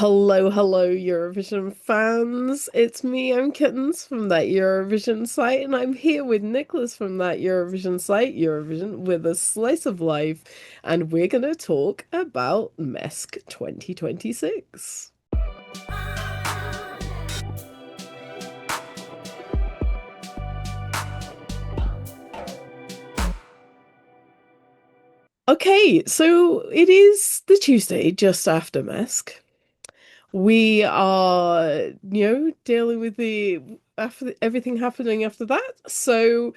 Hello, hello, Eurovision fans. It's me, I'm Kittens from that Eurovision site, and I'm here with Nicholas from that Eurovision site, Eurovision with a Slice of Life, and we're gonna talk about MESC 2026. Okay, so it is the Tuesday just after MESC. We are, dealing with the after everything happening after that. So,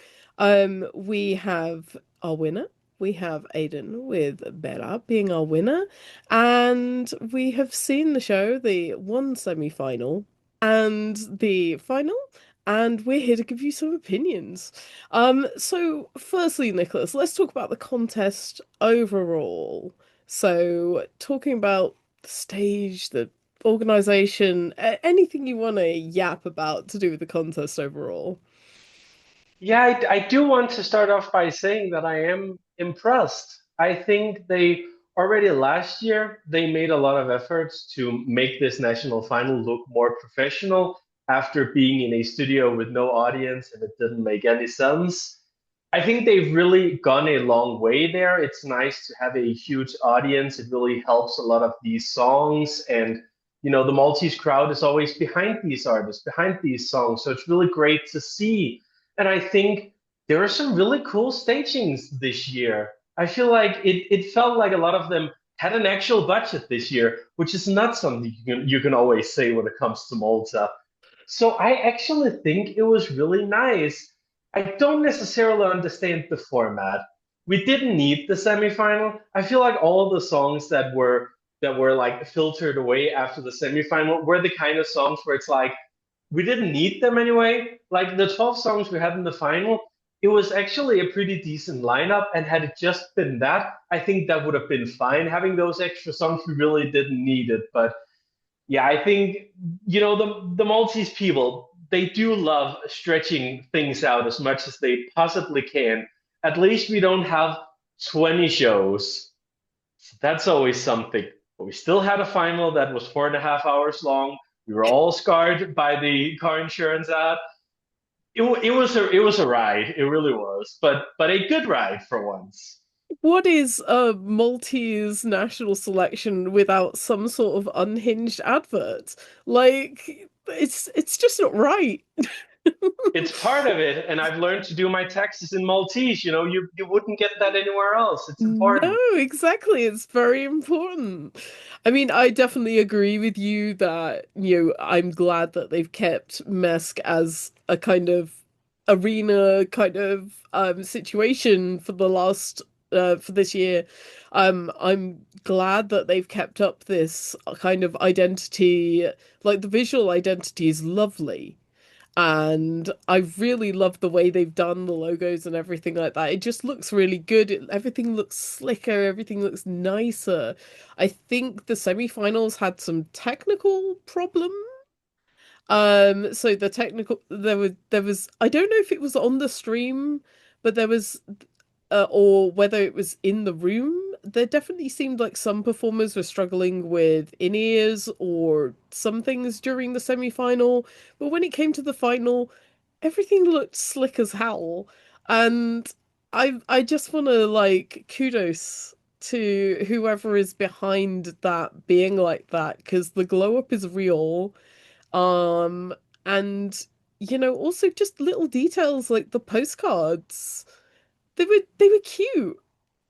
we have our winner. We have Aidan with Bella being our winner, and we have seen the show, the one semi-final and the final, and we're here to give you some opinions. So firstly, Nicholas, let's talk about the contest overall. So, talking about the stage, the organization, anything you want to yap about to do with the contest overall. Yeah, I do want to start off by saying that I am impressed. I think they already last year they made a lot of efforts to make this national final look more professional after being in a studio with no audience and it didn't make any sense. I think they've really gone a long way there. It's nice to have a huge audience. It really helps a lot of these songs and the Maltese crowd is always behind these artists, behind these songs. So it's really great to see, and I think there are some really cool stagings this year. I feel like it felt like a lot of them had an actual budget this year, which is not something you can always say when it comes to Malta. So I actually think it was really nice. I don't necessarily understand the format. We didn't need the semifinal. I feel like all the songs that were like filtered away after the semifinal were the kind of songs where it's like we didn't need them anyway. Like the 12 songs we had in the final, it was actually a pretty decent lineup. And had it just been that, I think that would have been fine. Having those extra songs, we really didn't need it. But yeah, I think, the Maltese people, they do love stretching things out as much as they possibly can. At least we don't have 20 shows. So that's always something. But we still had a final that was 4.5 hours long. We were all scarred by the car insurance ad. It was a ride. It really was, but a good ride for once. What is a Maltese national selection without some sort of unhinged advert? Like, it's just not right. It's part of it, and I've learned to do my taxes in Maltese. You wouldn't get that anywhere else. It's No, important. exactly. It's very important. I mean, I definitely agree with you that, I'm glad that they've kept MESC as a kind of arena kind of situation for the last for this year. I'm glad that they've kept up this kind of identity, like the visual identity is lovely. And I really love the way they've done the logos and everything like that. It just looks really good. Everything looks slicker, everything looks nicer. I think the semi-finals had some technical problem. So the technical there was I don't know if it was on the stream, but there was or whether it was in the room. There definitely seemed like some performers were struggling with in-ears or some things during the semi-final. But when it came to the final, everything looked slick as hell. And I just want to like kudos to whoever is behind that being like that because the glow up is real. Um, and also just little details like the postcards. They were cute.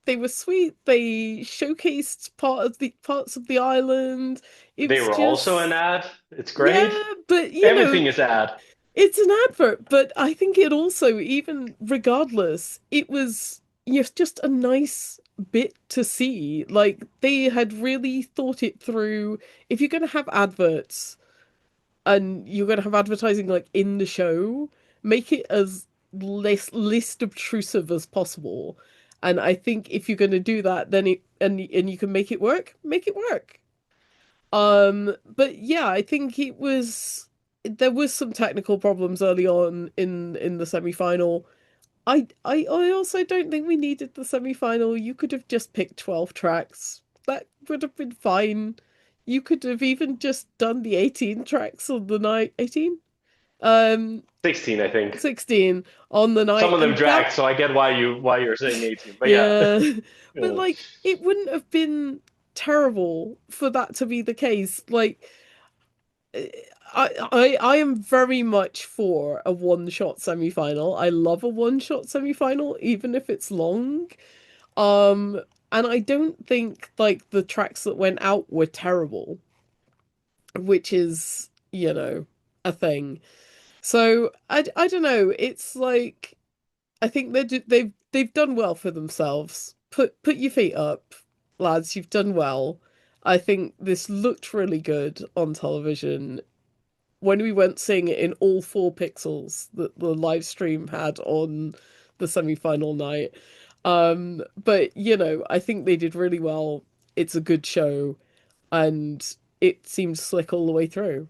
They were sweet. They showcased parts of the island. It They was were also an just ad. It's great. yeah, but Everything is ad. it's an advert, but I think it also, even regardless, it was just a nice bit to see. Like they had really thought it through. If you're going to have adverts and you're going to have advertising like in the show, make it as least obtrusive as possible. And I think if you're going to do that, then and you can make it work, make it work. But yeah, I think it was there was some technical problems early on in the semi-final. I also don't think we needed the semi-final. You could have just picked 12 tracks. That would have been fine. you could have even just done the 18 tracks on the night. 18? Um, 16, I think. 16 on the Some night, of them and that, dragged, so I get why you're saying 18. But yeah. yeah. But Yeah. like, it wouldn't have been terrible for that to be the case. Like, I am very much for a one-shot semi-final. I love a one-shot semi-final, even if it's long. Um, and I don't think like the tracks that went out were terrible, which is, a thing. So I don't know. It's like I think they've done well for themselves. Put your feet up, lads. You've done well. I think this looked really good on television. When we went seeing it in all 4 pixels that the live stream had on the semi-final night. But I think they did really well. It's a good show, and it seemed slick all the way through.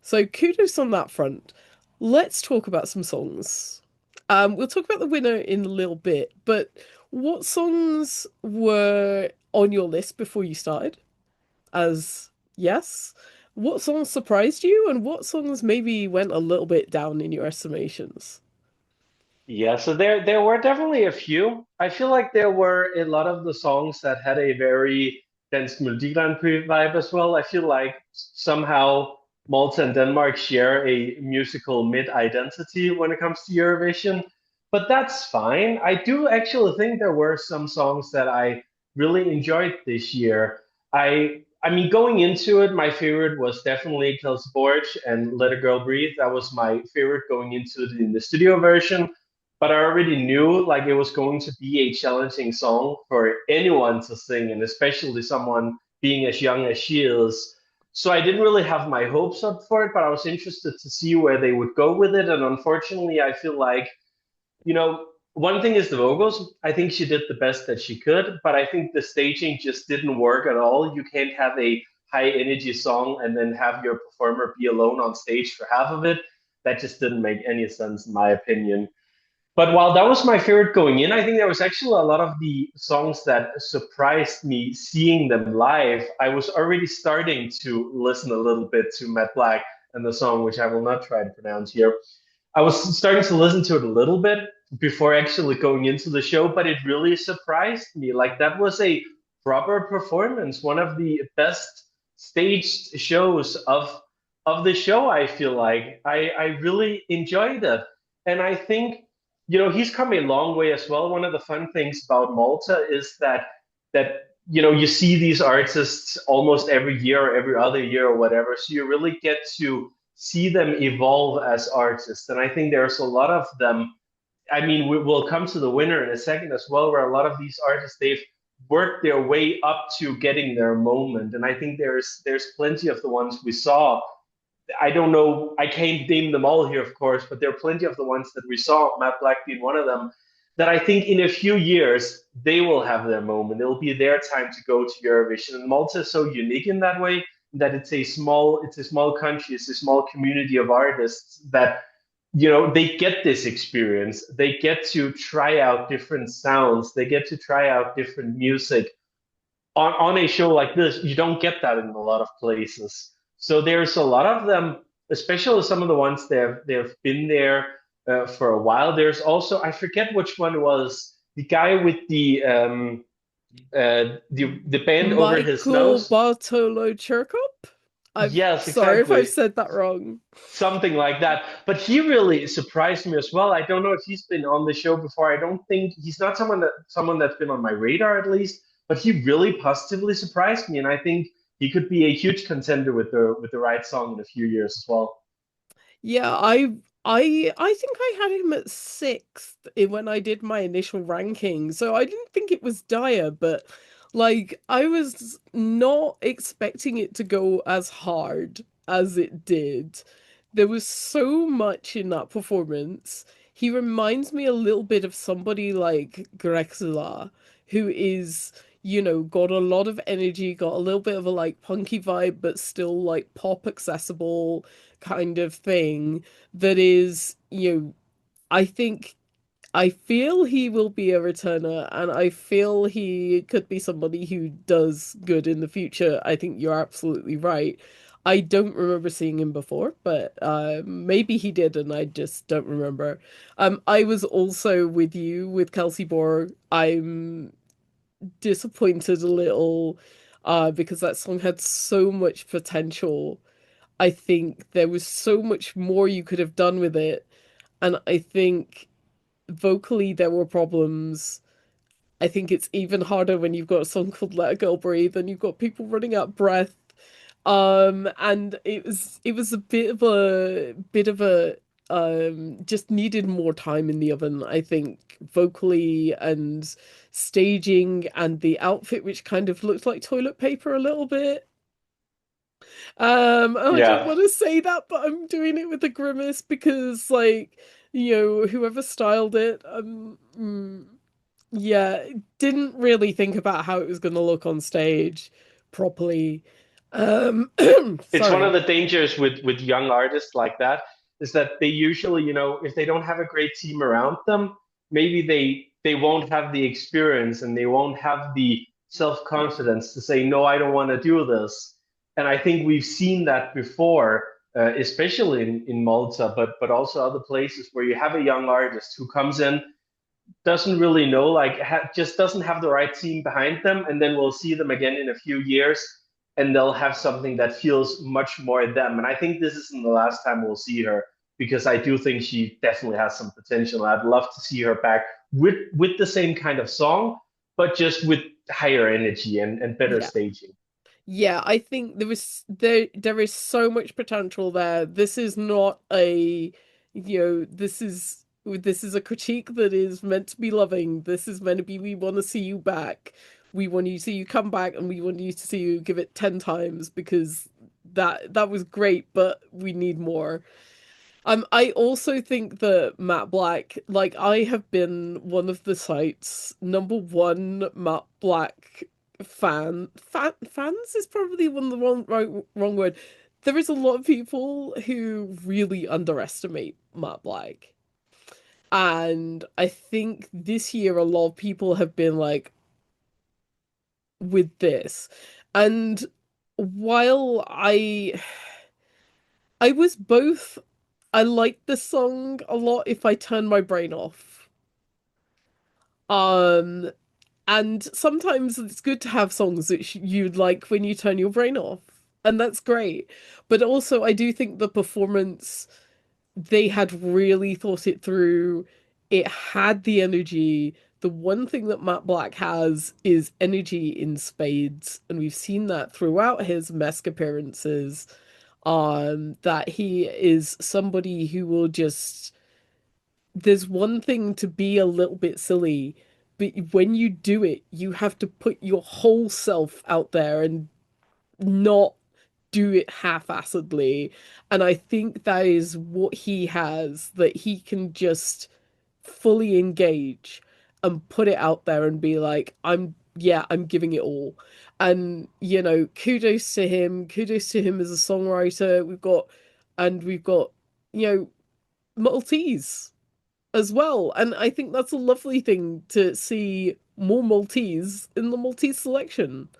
So kudos on that front. Let's talk about some songs. We'll talk about the winner in a little bit, but what songs were on your list before you started? As yes, what songs surprised you, and what songs maybe went a little bit down in your estimations? Yeah, so there were definitely a few. I feel like there were a lot of the songs that had a very dense Melodigrand vibe as well. I feel like somehow Malta and Denmark share a musical mid-identity when it comes to Eurovision, but that's fine. I do actually think there were some songs that I really enjoyed this year. I mean, going into it, my favorite was definitely Kelsey and Let a Girl Breathe. That was my favorite going into it in the studio version, but I already knew like it was going to be a challenging song for anyone to sing, and especially someone being as young as she is. So I didn't really have my hopes up for it, but I was interested to see where they would go with it. And unfortunately, I feel like, one thing is the vocals. I think she did the best that she could, but I think the staging just didn't work at all. You can't have a high energy song and then have your performer be alone on stage for half of it. That just didn't make any sense, in my opinion. But while that was my favorite going in, I think there was actually a lot of the songs that surprised me seeing them live. I was already starting to listen a little bit to Matt Black and the song, which I will not try to pronounce here. I was starting to listen to it a little bit before actually going into the show, but it really surprised me. Like that was a proper performance, one of the best staged shows of the show. I feel like I really enjoyed it, and I think he's come a long way as well. One of the fun things about Malta is that you see these artists almost every year or every other year or whatever, so you really get to see them evolve as artists. And I think there's a lot of them. I mean, will come to the winner in a second as well, where a lot of these artists they've worked their way up to getting their moment. And I think there's plenty of the ones we saw. I don't know, I can't name them all here, of course, but there are plenty of the ones that we saw, Matt Black being one of them, that I think in a few years they will have their moment. It'll be their time to go to Eurovision. And Malta is so unique in that way that it's a small country, it's a small community of artists that they get this experience. They get to try out different sounds. They get to try out different music on a show like this. You don't get that in a lot of places. So there's a lot of them, especially some of the ones they've been there for a while. There's also, I forget which one it was, the guy with the band over his Michael nose. Bartolo Cherkop? I'm Yes, sorry if I've exactly. said that wrong. Something like that. But he really surprised me as well. I don't know if he's been on the show before. I don't think he's not someone that's been on my radar at least. But he really positively surprised me, and I think he could be a huge contender with the right song in a few years as well. Yeah, I think I had him at sixth when I did my initial ranking, so I didn't think it was dire, but like I was not expecting it to go as hard as it did. There was so much in that performance. He reminds me a little bit of somebody like Grexela, who is, got a lot of energy, got a little bit of a like punky vibe, but still like pop accessible kind of thing that is, I think I feel he will be a returner, and I feel he could be somebody who does good in the future. I think you're absolutely right. I don't remember seeing him before, but maybe he did, and I just don't remember. I was also with you with Kelsey Bohr. I'm disappointed a little, because that song had so much potential. I think there was so much more you could have done with it, and I think vocally there were problems. I think it's even harder when you've got a song called Let a Girl Breathe and you've got people running out of breath. And it was a bit of a just needed more time in the oven, I think, vocally and staging and the outfit, which kind of looked like toilet paper a little bit. And I don't Yeah. want to say that, but I'm doing it with a grimace because, like, whoever styled it, yeah, didn't really think about how it was going to look on stage properly. Um, It's one of sorry. the dangers with young artists like that is that they usually, if they don't have a great team around them, maybe they won't have the experience and they won't have the self-confidence to say, no, I don't want to do this. And I think we've seen that before, especially in Malta, but also other places where you have a young artist who comes in, doesn't really know, like just doesn't have the right team behind them, and then we'll see them again in a few years, and they'll have something that feels much more them. And I think this isn't the last time we'll see her because I do think she definitely has some potential. I'd love to see her back with the same kind of song, but just with higher energy and better Yeah. staging. Yeah, I think there is so much potential there. This is not a, this is a critique that is meant to be loving. This is meant to be, we want to see you back. We want you to see you come back, and we want you to see you give it 10 times because that was great, but we need more. I also think that Matt Black, like, I have been one of the site's number one Matt Black fans is probably one of the wrong word. There is a lot of people who really underestimate Matt Black. And I think this year a lot of people have been like with this. And while I was both, I liked the song a lot if I turn my brain off. Um, and sometimes it's good to have songs that you'd like when you turn your brain off, and that's great. But also, I do think the performance, they had really thought it through. It had the energy. The one thing that Matt Black has is energy in spades, and we've seen that throughout his mask appearances. That he is somebody who will just, there's one thing to be a little bit silly, but when you do it, you have to put your whole self out there and not do it half-assedly. And I think that is what he has, that he can just fully engage and put it out there and be like, yeah, I'm giving it all. And, kudos to him. Kudos to him as a songwriter. And we've got, you know, Maltese as well. And I think that's a lovely thing to see more Maltese in the Maltese selection.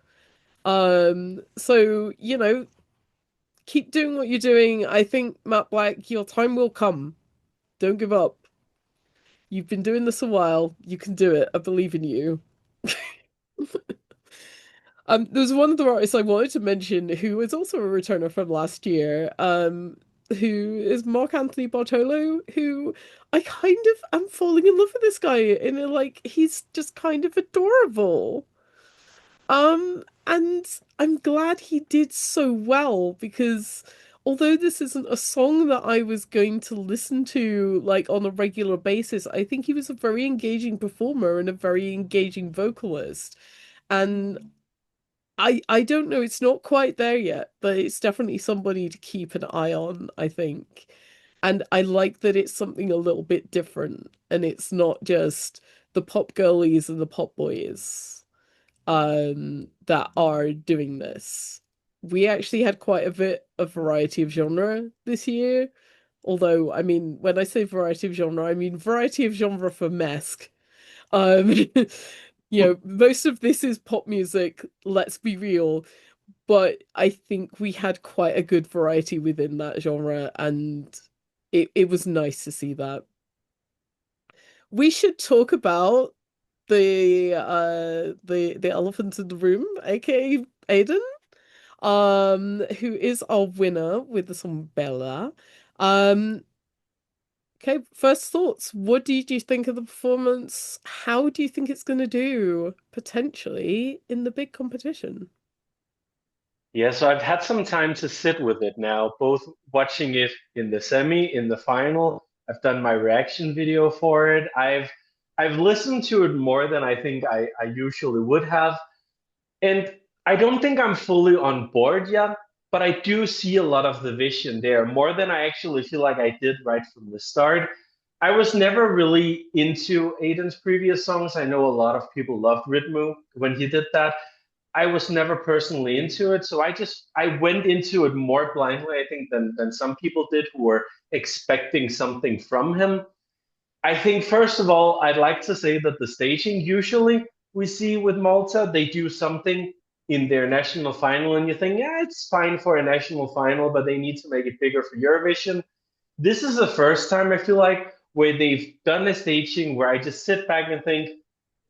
So, keep doing what you're doing. I think, Matt Black, your time will come. Don't give up. You've been doing this a while. You can do it. I believe in you. There's one of the artists I wanted to mention who is also a returner from last year, who is Mark Anthony Bartolo, who I kind of am falling in love with this guy, and like he's just kind of adorable. And I'm glad he did so well because although this isn't a song that I was going to listen to like on a regular basis, I think he was a very engaging performer and a very engaging vocalist. And I don't know, it's not quite there yet, but it's definitely somebody to keep an eye on, I think. And I like that it's something a little bit different and it's not just the pop girlies and the pop boys that are doing this. We actually had quite a bit of variety of genre this year. Although, I mean, when I say variety of genre, I mean variety of genre for Mesk. Um, most of this is pop music, let's be real, but I think we had quite a good variety within that genre, and it was nice to see that. We should talk about the elephant in the room, aka Aidan, who is our winner with the song Bella. Um, okay, first thoughts. What did you think of the performance? How do you think it's going to do potentially in the big competition? Yeah, so I've had some time to sit with it now, both watching it in the semi, in the final. I've done my reaction video for it. I've listened to it more than I think I usually would have. And I don't think I'm fully on board yet, but I do see a lot of the vision there, more than I actually feel like I did right from the start. I was never really into Aiden's previous songs. I know a lot of people loved Ritmu when he did that. I was never personally into it, so I went into it more blindly, I think, than some people did who were expecting something from him. I think, first of all, I'd like to say that the staging usually we see with Malta, they do something in their national final, and you think, yeah, it's fine for a national final, but they need to make it bigger for Eurovision. This is the first time I feel like where they've done a staging where I just sit back and think,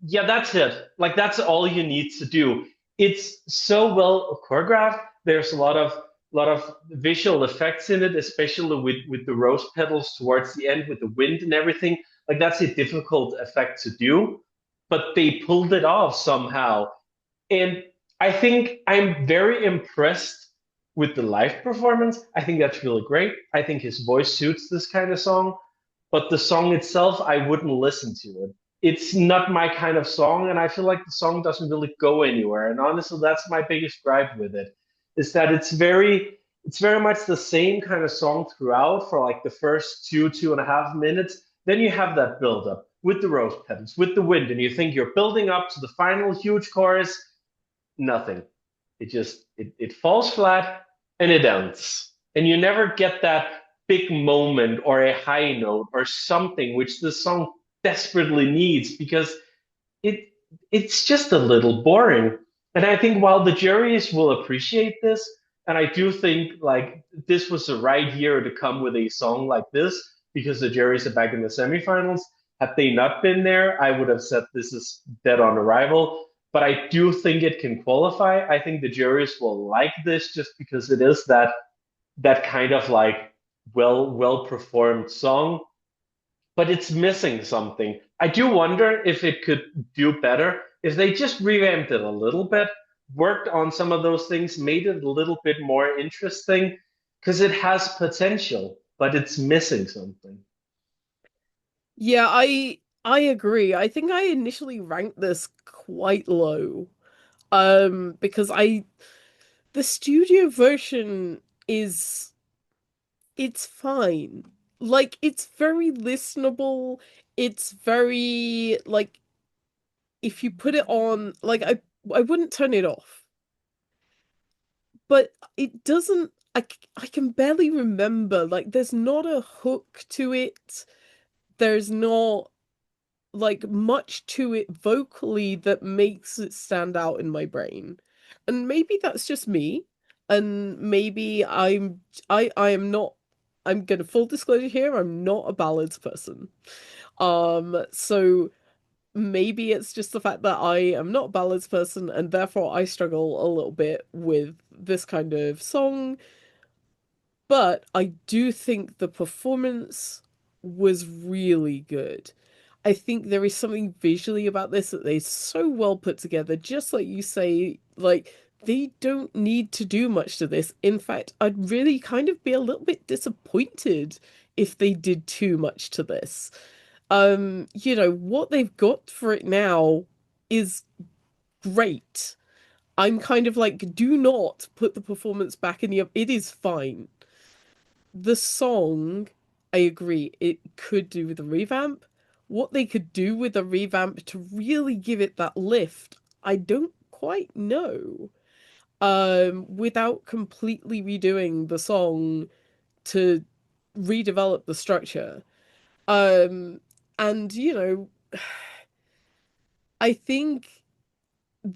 yeah, that's it. Like that's all you need to do. It's so well choreographed. There's a lot of visual effects in it, especially with the rose petals towards the end with the wind and everything. Like that's a difficult effect to do, but they pulled it off somehow. And I think I'm very impressed with the live performance. I think that's really great. I think his voice suits this kind of song, but the song itself, I wouldn't listen to it. It's not my kind of song, and I feel like the song doesn't really go anywhere. And honestly, that's my biggest gripe with it, is that it's very much the same kind of song throughout for like the first 2.5 minutes. Then you have that build up with the rose petals, with the wind, and you think you're building up to the final huge chorus. Nothing. It falls flat and it ends. And you never get that big moment or a high note or something which the song desperately needs because it it's just a little boring. And I think while the juries will appreciate this, and I do think like this was the right year to come with a song like this because the juries are back in the semifinals. Had they not been there, I would have said this is dead on arrival. But I do think it can qualify. I think the juries will like this just because it is that kind of like well performed song, but it's missing something. I do wonder if it could do better if they just revamped it a little bit, worked on some of those things, made it a little bit more interesting, because it has potential, but it's missing something. Yeah, I agree. I think I initially ranked this quite low. Because I the studio version is it's fine. Like it's very listenable. It's very like if you put it on like I wouldn't turn it off. But it doesn't I can barely remember like there's not a hook to it. There's not like much to it vocally that makes it stand out in my brain. And maybe that's just me. And maybe I am not I'm gonna full disclosure here, I'm not a ballads person. So maybe it's just the fact that I am not a ballads person and therefore I struggle a little bit with this kind of song. But I do think the performance was really good. I think there is something visually about this that they so well put together, just like you say, like they don't need to do much to this. In fact, I'd really kind of be a little bit disappointed if they did too much to this. What they've got for it now is great. I'm kind of like, do not put the performance back in the. It is fine. The song, I agree, it could do with a revamp. What they could do with a revamp to really give it that lift, I don't quite know. Without completely redoing the song to redevelop the structure. Um, and I think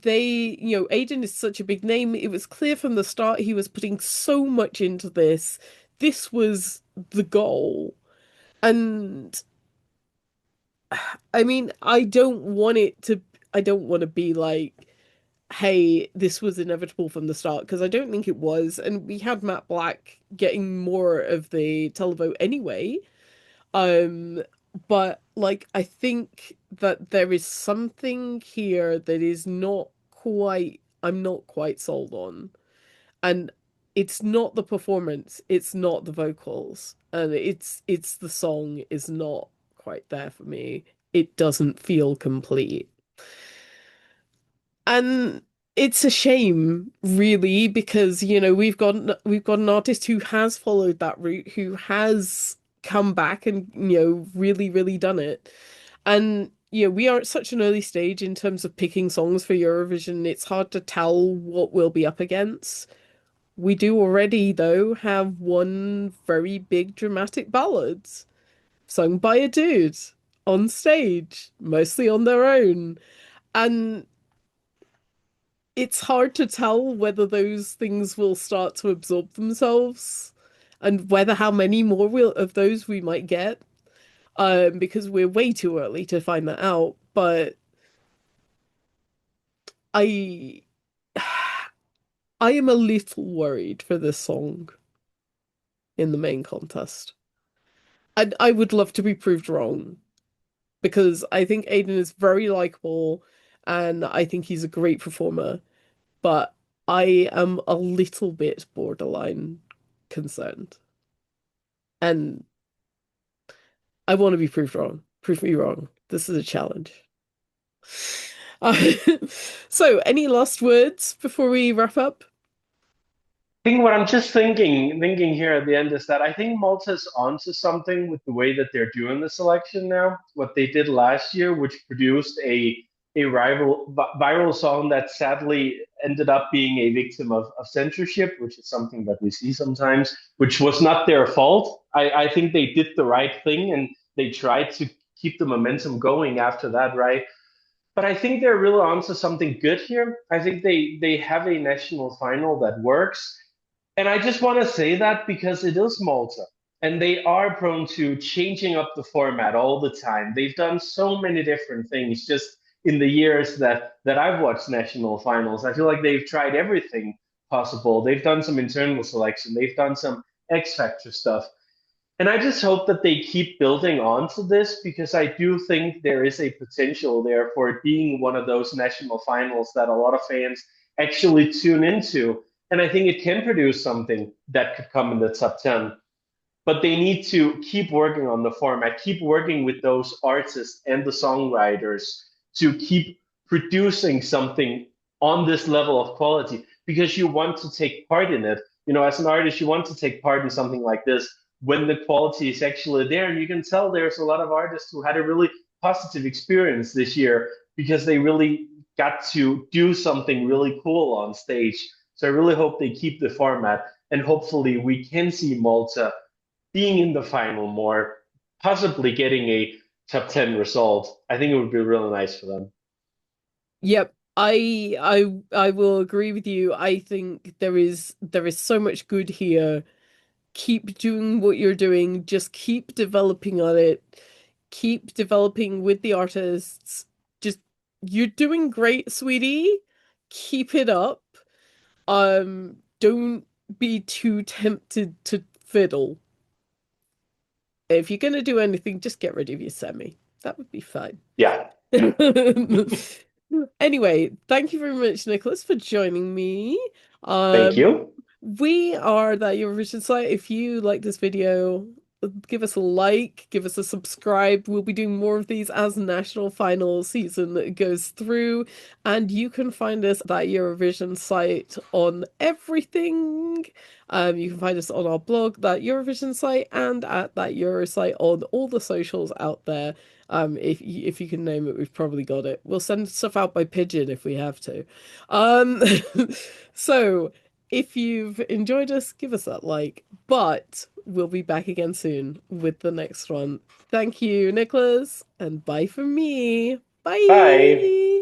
Aidan is such a big name. It was clear from the start he was putting so much into this. This was the goal. And I mean, I don't want to be like, hey, this was inevitable from the start, because I don't think it was. And we had Matt Black getting more of the televote anyway. Um, but like, I think that there is something here that is not quite, I'm not quite sold on. And it's not the performance, it's not the vocals, and it's the song is not quite there for me. It doesn't feel complete. And it's a shame, really, because we've got an artist who has followed that route, who has come back and really, really done it. And we are at such an early stage in terms of picking songs for Eurovision. It's hard to tell what we'll be up against. We do already, though, have one very big dramatic ballad sung by a dude on stage, mostly on their own. And it's hard to tell whether those things will start to absorb themselves and whether how many more of those we might get. Because we're way too early to find that out. But I I am a little worried for this song in the main contest. And I would love to be proved wrong because I think Aidan is very likable and I think he's a great performer, but I am a little bit borderline concerned. And I want to be proved wrong. Prove me wrong. This is a challenge. Uh, so, any last words before we wrap up? Think what I'm just thinking here at the end is that I think Malta's onto something with the way that they're doing the selection now. What they did last year, which produced a viral song that sadly ended up being a victim of censorship, which is something that we see sometimes, which was not their fault. I think they did the right thing and they tried to keep the momentum going after that, right? But I think they're really onto something good here. I think they have a national final that works. And I just want to say that because it is Malta and they are prone to changing up the format all the time. They've done so many different things just in the years that I've watched national finals. I feel like they've tried everything possible. They've done some internal selection, they've done some X Factor stuff. And I just hope that they keep building on to this because I do think there is a potential there for it being one of those national finals that a lot of fans actually tune into. And I think it can produce something that could come in the top 10. But they need to keep working on the format, keep working with those artists and the songwriters to keep producing something on this level of quality because you want to take part in it. As an artist, you want to take part in something like this when the quality is actually there. And you can tell there's a lot of artists who had a really positive experience this year because they really got to do something really cool on stage. So I really hope they keep the format and hopefully we can see Malta being in the final more, possibly getting a top 10 result. I think it would be really nice for them. Yep. I will agree with you. I think there is so much good here. Keep doing what you're doing. Just keep developing on it. Keep developing with the artists. Just you're doing great, sweetie. Keep it up. Don't be too tempted to fiddle. If you're gonna do anything, just get rid of your semi. That would be fine. Yeah, Anyway, thank you very much, Nicholas, for joining me. thank Um, you. we are that Eurovision site. If you like this video, give us a like, give us a subscribe. We'll be doing more of these as national final season goes through. And you can find us at that Eurovision site on everything. You can find us on our blog, that Eurovision site, and at that Euro site on all the socials out there. If you can name it, we've probably got it. We'll send stuff out by pigeon if we have to. Um, so If you've enjoyed us, give us that like. But we'll be back again soon with the next one. Thank you, Nicholas, and bye from me. Bye. Bye.